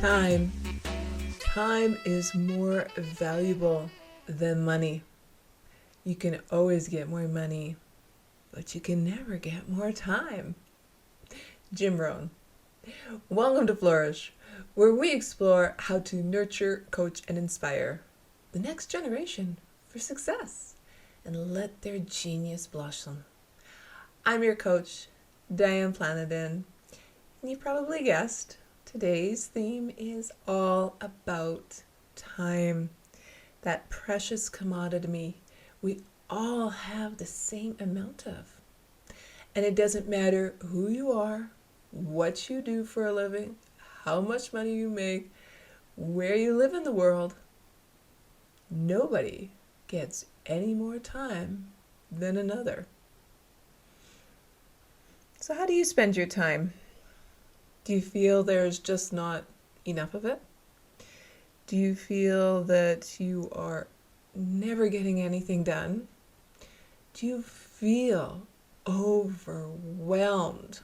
Time. Time is more valuable than money. You can always get more money, but you can never get more time. Jim Rohn. Welcome to Flourish, where we explore how to nurture, coach, and inspire the next generation for success and let their genius blossom. I'm your coach, Diane Planidin, and you probably guessed, today's theme is all about time, that precious commodity we all have the same amount of. And it doesn't matter who you are, what you do for a living, how much money you make, where you live in the world, nobody gets any more time than another. So how do you spend your time? Do you feel there's just not enough of it? Do you feel that you are never getting anything done? Do you feel overwhelmed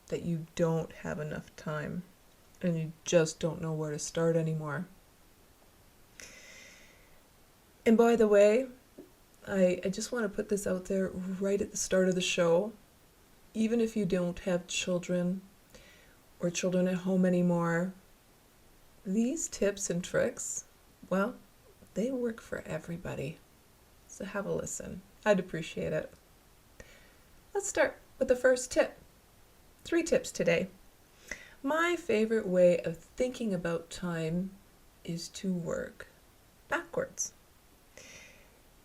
that you don't have enough time and you just don't know where to start anymore? And by the way, I just want to put this out there right at the start of the show. Even if you don't have children or children at home anymore, these tips and tricks, well, they work for everybody. So have a listen. I'd appreciate it. Let's start with the first tip. 3 tips today. My favorite way of thinking about time is to work backwards.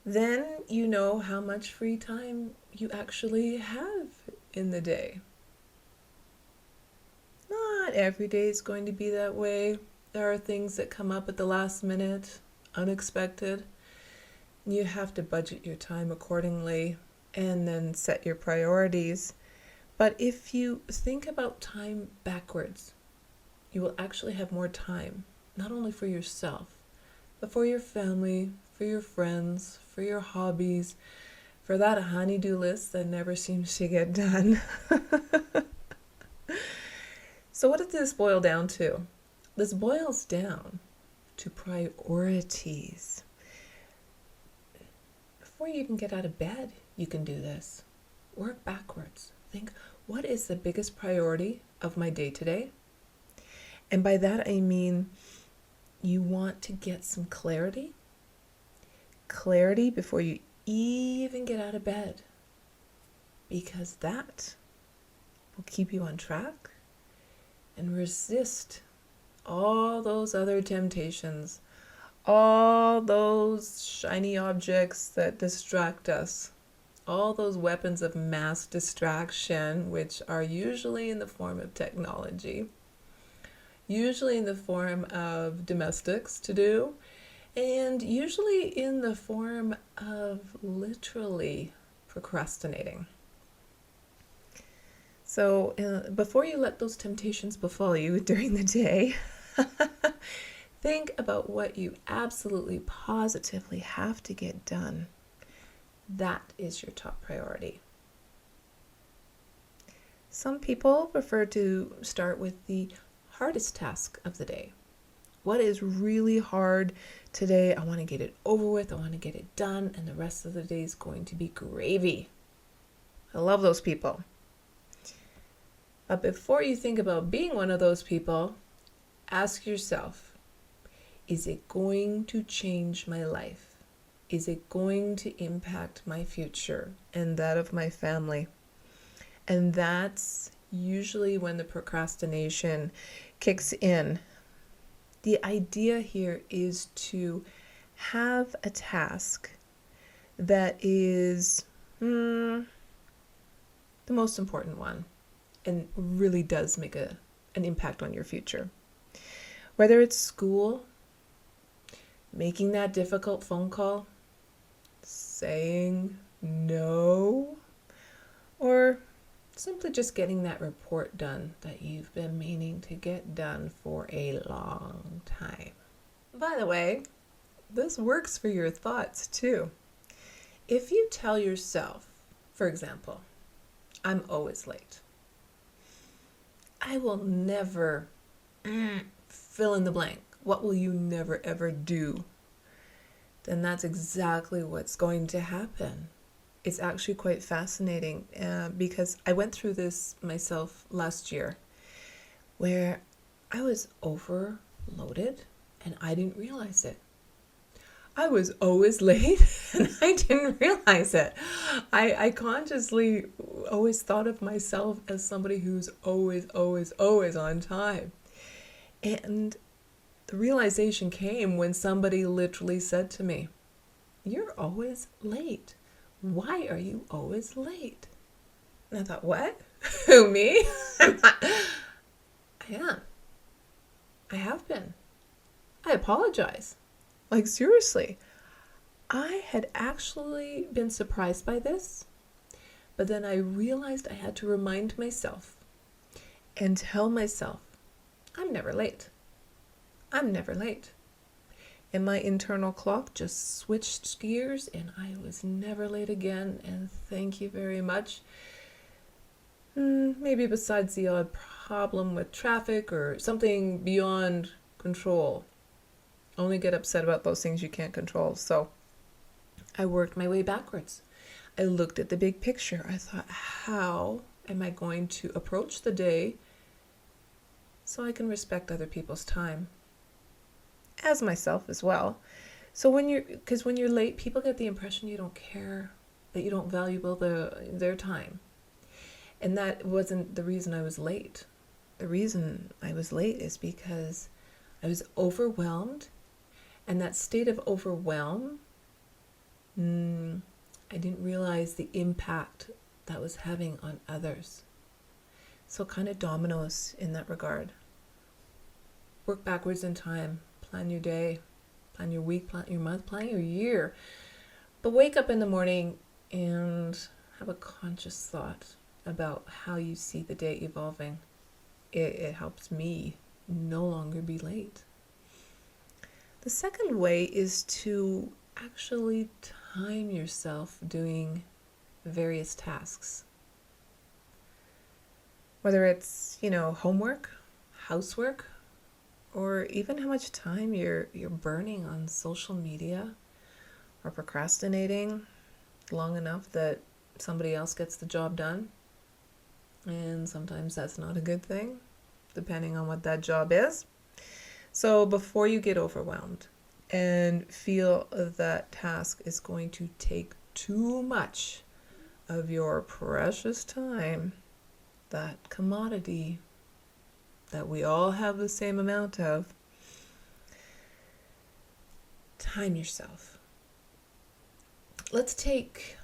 Then you know how much free time you actually have in the day. Not every day is going to be that way. There are things that come up at the last minute, unexpected. You have to budget your time accordingly and then set your priorities. But if you think about time backwards, you will actually have more time, not only for yourself, but for your family, for your friends, for your hobbies, for that honey-do list that never seems to get done. So what does this boil down to? This boils down to priorities. Before you even get out of bed, you can do this. Work backwards. Think, what is the biggest priority of my day today? And by that I mean you want to get some clarity. Clarity before you even get out of bed. Because that will keep you on track and resist all those other temptations, all those shiny objects that distract us, all those weapons of mass distraction, which are usually in the form of technology, usually in the form of domestics to do, and usually in the form of literally procrastinating. So before you let those temptations befall you during the day, think about what you absolutely positively have to get done. That is your top priority. Some people prefer to start with the hardest task of the day. What is really hard today? I want to get it over with. I want to get it done, and the rest of the day is going to be gravy. I love those people. But before you think about being one of those people, ask yourself, is it going to change my life? Is it going to impact my future and that of my family? And that's usually when the procrastination kicks in. The idea here is to have a task that is the most important one and really does make an impact on your future. Whether it's school, making that difficult phone call, saying no, or simply just getting that report done that you've been meaning to get done for a long time. By the way, this works for your thoughts too. If you tell yourself, for example, I'm always late. I will never fill in the blank. What will you never ever do? Then that's exactly what's going to happen. It's actually quite fascinating because I went through this myself last year where I was overloaded and I didn't realize it. I was always late and I didn't realize it. I consciously always thought of myself as somebody who's always on time. And the realization came when somebody literally said to me, "You're always late. Why are you always late?" And I thought, what? Who, me? I am. I have been. I apologize. Like, seriously. I had actually been surprised by this, but then I realized I had to remind myself and tell myself, I'm never late. I'm never late. And my internal clock just switched gears and I was never late again, and thank you very much. Maybe besides the odd problem with traffic or something beyond control. Only get upset about those things you can't control. So I worked my way backwards. I looked at the big picture. I thought, how am I going to approach the day so I can respect other people's time? As myself as well. So when you're late, people get the impression you don't care, that you don't value their time. And that wasn't the reason I was late. The reason I was late is because I was overwhelmed. And that state of overwhelm, I didn't realize the impact that was having on others. So kind of dominoes in that regard. Work backwards in time. Plan your day. Plan your week. Plan your month. Plan your year. But wake up in the morning and have a conscious thought about how you see the day evolving. It helps me no longer be late. The second way is to actually time yourself doing various tasks. Whether it's, homework, housework, or even how much time you're burning on social media or procrastinating long enough that somebody else gets the job done. And sometimes that's not a good thing, depending on what that job is. So before you get overwhelmed and feel that task is going to take too much of your precious time, that commodity that we all have the same amount of, time yourself. Let's take,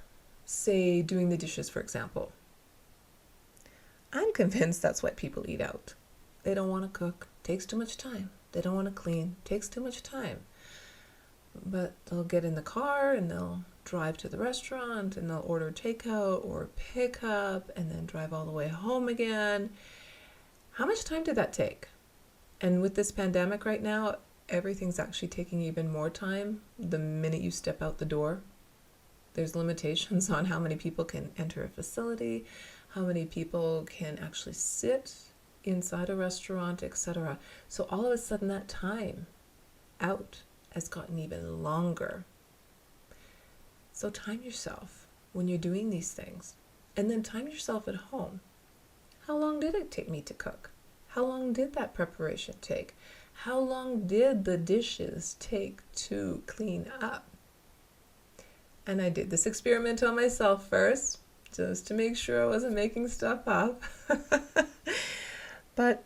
say, doing the dishes, for example. I'm convinced that's why people eat out. They don't want to cook. Takes too much time. They don't want to clean. Takes too much time. But they'll get in the car and they'll drive to the restaurant and they'll order takeout or pickup and then drive all the way home again. How much time did that take? And with this pandemic right now, everything's actually taking even more time the minute you step out the door. There's limitations on how many people can enter a facility, how many people can actually sit inside a restaurant, etc. So all of a sudden that time out has gotten even longer. So time yourself when you're doing these things. And then time yourself at home. How long did it take me to cook? How long did that preparation take? How long did the dishes take to clean up? And I did this experiment on myself first, just to make sure I wasn't making stuff up. But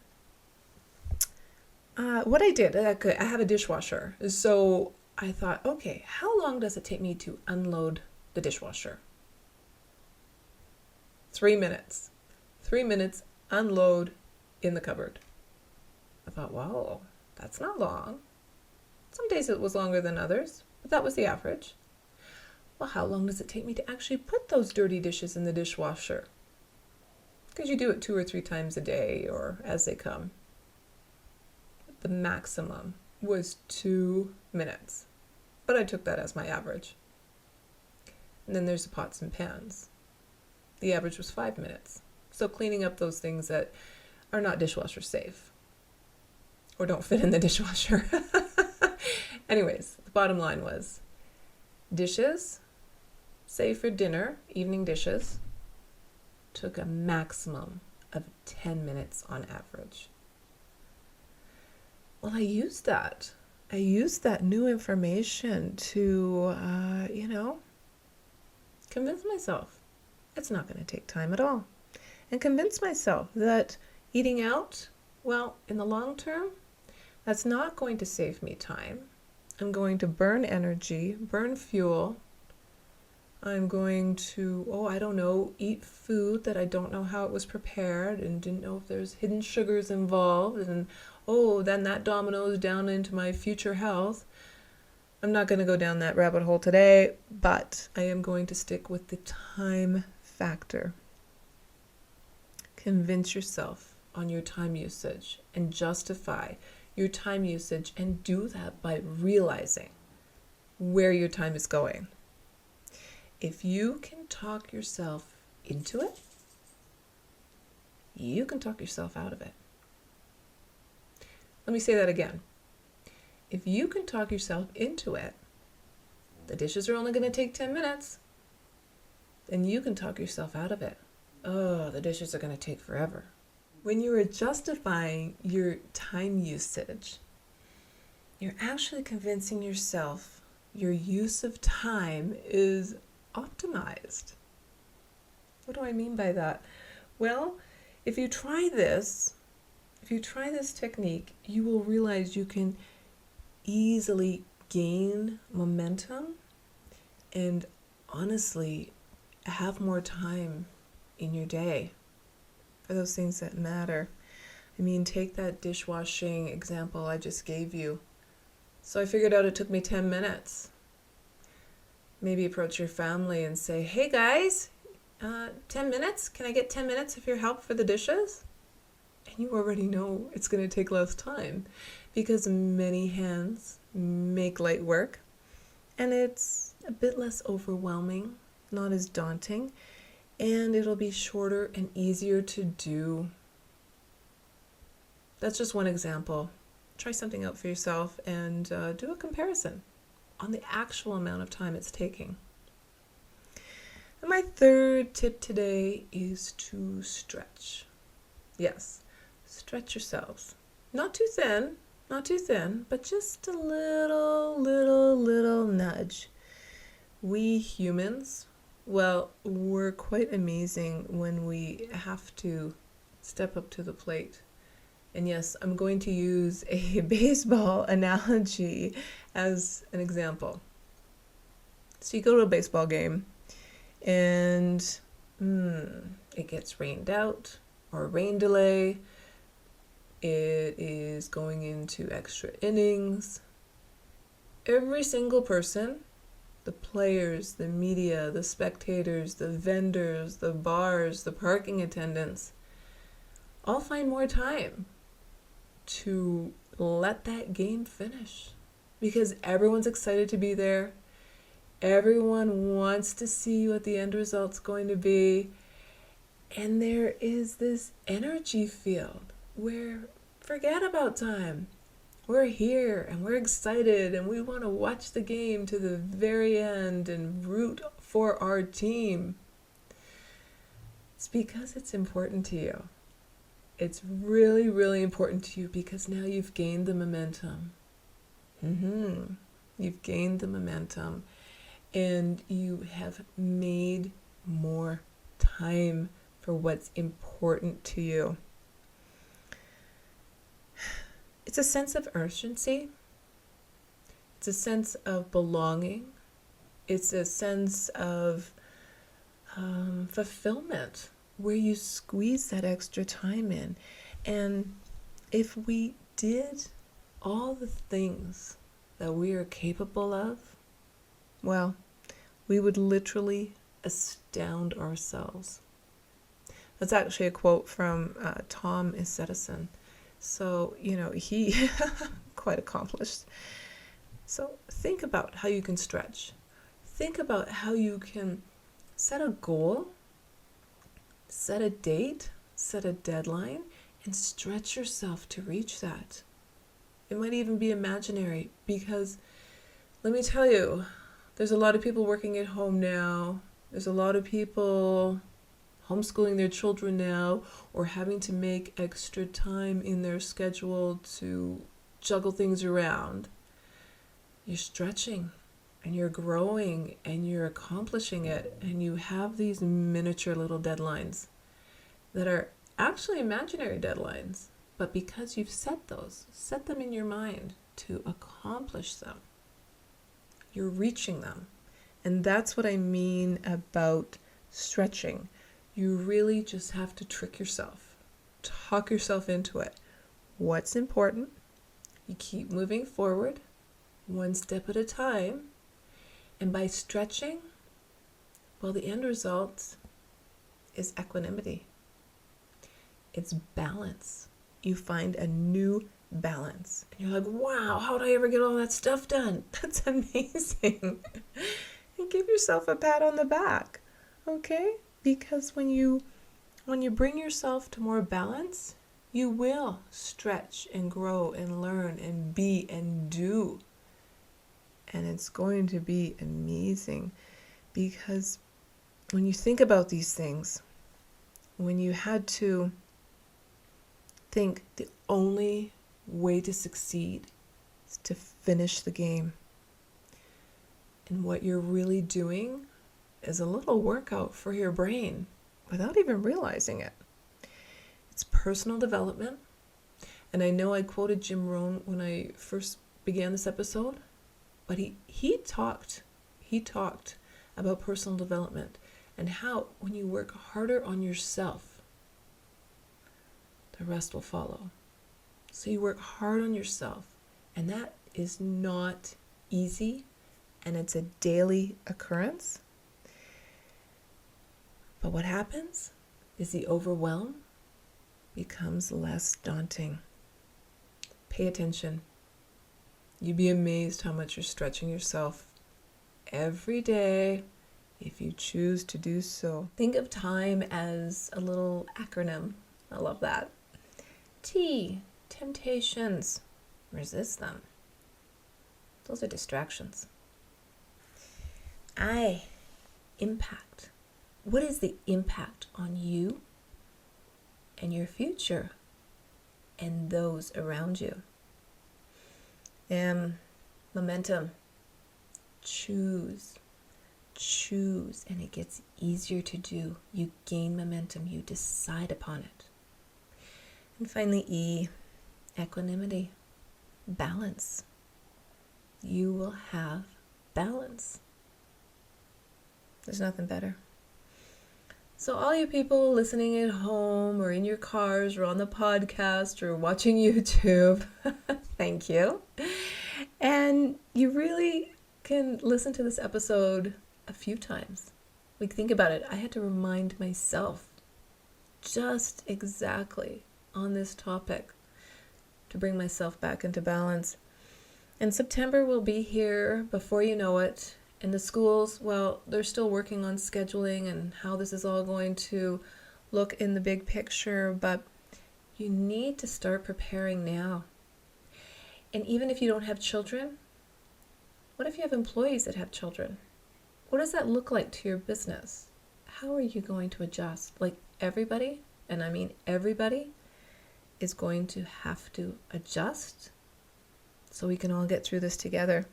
what I did, I have a dishwasher. So I thought, okay, how long does it take me to unload the dishwasher? 3 minutes. 3 minutes, unload in the cupboard. I thought, wow, that's not long. Some days it was longer than others, but that was the average. Well, how long does it take me to actually put those dirty dishes in the dishwasher? Because you do it 2 or 3 times a day or as they come. The maximum was 2 minutes, but I took that as my average. And then there's the pots and pans. The average was 5 minutes. So cleaning up those things that are not dishwasher safe. or don't fit in the dishwasher. Anyways, the bottom line was dishes, say for dinner, evening dishes, took a maximum of 10 minutes on average. Well, I used that. I used that new information to, convince myself it's not going to take time at all. And convince myself that eating out, well, in the long term, that's not going to save me time. I'm going to burn energy, burn fuel. I'm going to, eat food that I don't know how it was prepared and didn't know if there's hidden sugars involved. And, then that dominoes down into my future health. I'm not going to go down that rabbit hole today, but I am going to stick with the time factor. Convince yourself on your time usage and justify your time usage, and do that by realizing where your time is going. If you can talk yourself into it, you can talk yourself out of it. Let me say that again. If you can talk yourself into it, the dishes are only going to take 10 minutes, then you can talk yourself out of it. Oh, the dishes are going to take forever. When you are justifying your time usage, you're actually convincing yourself your use of time is optimized. What do I mean by that? Well, if you try this technique, you will realize you can easily gain momentum and honestly have more time in your day for those things that matter. I mean, take that dishwashing example I just gave you. So I figured out it took me 10 minutes. Maybe approach your family and say, hey guys, 10 minutes? Can I get 10 minutes of your help for the dishes? And you already know it's going to take less time because many hands make light work, and it's a bit less overwhelming, not as daunting, and it'll be shorter and easier to do. That's just one example. Try something out for yourself and do a comparison on the actual amount of time it's taking. And my third tip today is to stretch. Yes, stretch yourselves. Not too thin, but just a little nudge. We humans, well, we're quite amazing when we have to step up to the plate. And yes, I'm going to use a baseball analogy as an example. So you go to a baseball game and it gets rained out or rain delay. It is going into extra innings. Every single person, the players, the media, the spectators, the vendors, the bars, the parking attendants, all find more time to let that game finish because everyone's excited to be there. Everyone wants to see what the end result's going to be. And there is this energy field where forget about time. We're here and we're excited and we want to watch the game to the very end and root for our team. It's because it's important to you. It's really, really important to you because now you've gained the momentum. You've gained the momentum and you have made more time for what's important to you. It's a sense of urgency. It's a sense of belonging. It's a sense of fulfillment where you squeeze that extra time in. And if we did all the things that we are capable of, well, we would literally astound ourselves. That's actually a quote from Thomas Edison. So, he quite accomplished. So think about how you can stretch. Think about how you can set a goal, set a date, set a deadline, and stretch yourself to reach that. It might even be imaginary, because let me tell you, there's a lot of people working at home now. There's a lot of people homeschooling their children now, or having to make extra time in their schedule to juggle things around. You're stretching and you're growing and you're accomplishing it, and you have these miniature little deadlines that are actually imaginary deadlines, but because you've set them in your mind to accomplish them, you're reaching them. And that's what I mean about stretching. You really just have to trick yourself, talk yourself into it. What's important? You keep moving forward, one step at a time. And by stretching, well, the end result is equanimity. It's balance. You find a new balance. And you're like, wow, how did I ever get all that stuff done? That's amazing. And give yourself a pat on the back, okay? Because when you bring yourself to more balance, you will stretch and grow and learn and be and do. And it's going to be amazing, because when you think about these things, when you had to think the only way to succeed is to finish the game, and what you're really doing is a little workout for your brain without even realizing it. It's personal development. And I know I quoted Jim Rohn when I first began this episode, but he talked about personal development and how when you work harder on yourself, the rest will follow. So you work hard on yourself, and that is not easy, and it's a daily occurrence. But what happens is the overwhelm becomes less daunting. Pay attention. You'd be amazed how much you're stretching yourself every day if you choose to do so. Think of time as a little acronym. I love that. T, temptations. Resist them. Those are distractions. I, impact. What is the impact on you and your future and those around you? Momentum. Choose, and it gets easier to do. You gain momentum, you decide upon it. And finally, E, equanimity, balance. You will have balance. There's nothing better. So all you people listening at home or in your cars or on the podcast or watching YouTube, thank you. And you really can listen to this episode a few times. Like, think about it. I had to remind myself just exactly on this topic to bring myself back into balance. And September will be here before you know it. And the schools, well, they're still working on scheduling and how this is all going to look in the big picture, but you need to start preparing now. And even if you don't have children, what if you have employees that have children? What does that look like to your business? How are you going to adjust? Like, everybody, and I mean everybody, is going to have to adjust so we can all get through this together.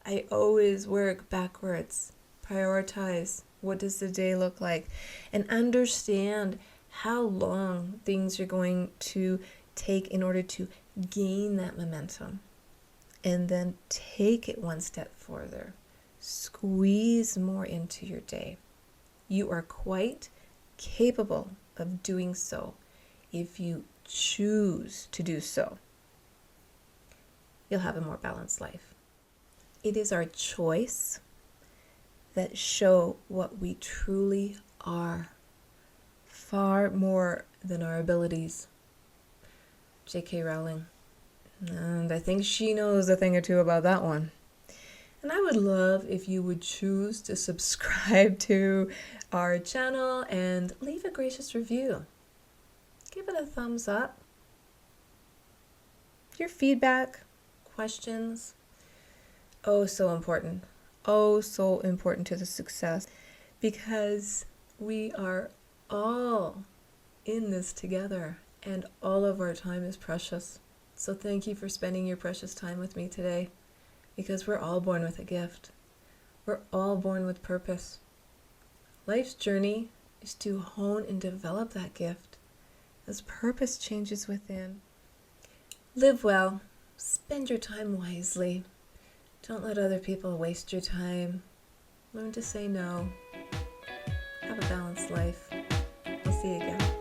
I always work backwards. Prioritize. What does the day look like? And understand how long things are going to take in order to gain that momentum. And then take it one step further. Squeeze more into your day. You are quite capable of doing so if you choose to do so. You'll have a more balanced life. It is our choice that show what we truly are, far more than our abilities. J.K. Rowling. And I think she knows a thing or two about that one. And I would love if you would choose to subscribe to our channel and leave a gracious review. Give it a thumbs up. Your feedback, questions, oh, so important. Oh, so important to the success, because we are all in this together and all of our time is precious. So thank you for spending your precious time with me today, because we're all born with a gift. We're all born with purpose. Life's journey is to hone and develop that gift as purpose changes within. Live well. Spend your time wisely. Don't let other people waste your time. Learn to say no. Have a balanced life. I'll see you again.